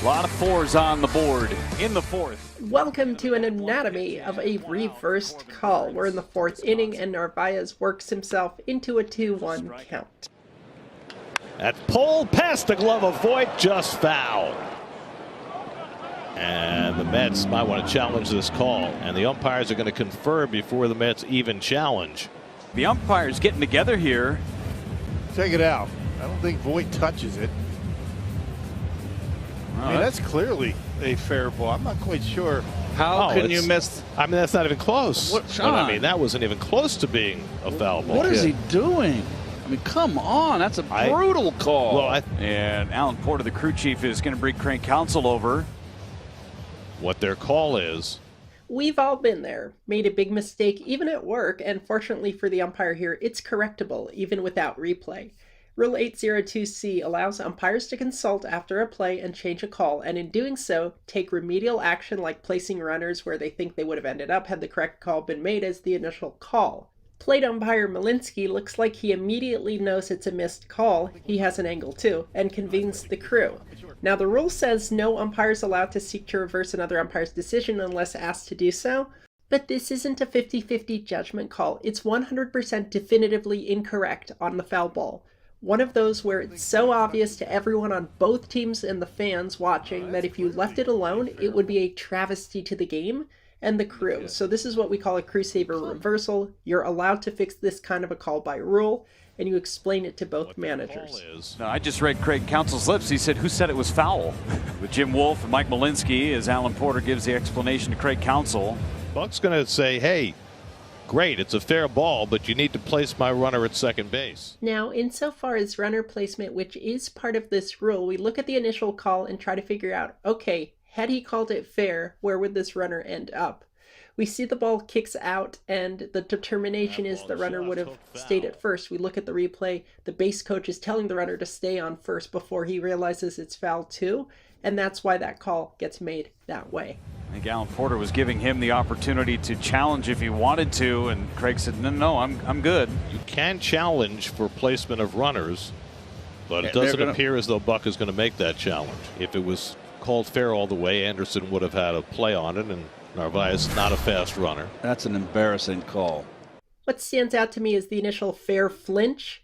A lot of fours on the board in the fourth. Welcome to an anatomy of a reversed call. We're in the fourth inning, and Narvaez works himself into a 2-1 count. That pull past the glove of Voit, just foul. And the Mets might want to challenge this call, and the umpires are going to confer before the Mets even challenge. The umpires getting together here. Check it out. I don't think Voit touches it. I mean, that's clearly a fair ball. I'm not quite sure. How can you miss? I mean, that's not even close. What, Sean? But, I mean, that wasn't even close to being a foul ball. What is he doing? I mean, come on. That's a brutal call. Well, and Alan Porter, the crew chief, is going to bring Craig Counsell over. What their call is. We've all been there, made a big mistake even at work, and fortunately for the umpire here, it's correctable even without replay. Rule 802C allows umpires to consult after a play and change a call, and in doing so, take remedial action like placing runners where they think they would have ended up had the correct call been made as the initial call. Plate umpire Malinsky looks like he immediately knows it's a missed call, he has an angle too, and convenes the crew. Now the rule says no umpire is allowed to seek to reverse another umpire's decision unless asked to do so, but this isn't a 50-50 judgment call, it's 100% definitively incorrect on the foul ball. One of those where it's so obvious to everyone on both teams and the fans watching that if you left it alone, it would be a travesty to the game and the crew. So this is what we call a crew saver reversal. You're allowed to fix this kind of a call by rule, and you explain it to both managers. No, I just read Craig Counsell's lips. He said, who said it was foul? With Jim Wolf and Mike Malinsky, as Alan Porter gives the explanation to Craig Counsell. Buck's going to say, hey, great, it's a fair ball, but you need to place my runner at second base. Now, insofar as runner placement, which is part of this rule, we look at the initial call and try to figure out, okay, had he called it fair, where would this runner end up? We see the ball kicks out, and the determination is the runner would have stayed at first. We look at the replay. The base coach is telling the runner to stay on first before he realizes it's foul too, and that's why that call gets made that way. I think Alan Porter was giving him the opportunity to challenge if he wanted to, and Craig said, no, I'm good. You can challenge for placement of runners, but it doesn't appear as though Buck is going to make that challenge. If it was called fair all the way, Anderson would have had a play on it, and Narvaez is not a fast runner. That's an embarrassing call. What stands out to me is the initial fair flinch.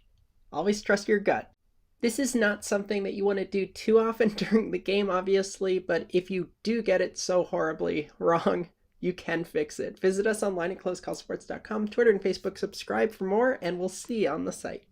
Always trust your gut. This is not something that you want to do too often during the game, obviously, but if you do get it so horribly wrong, you can fix it. Visit us online at closecallsports.com, Twitter and Facebook. Subscribe for more, and we'll see you on the site.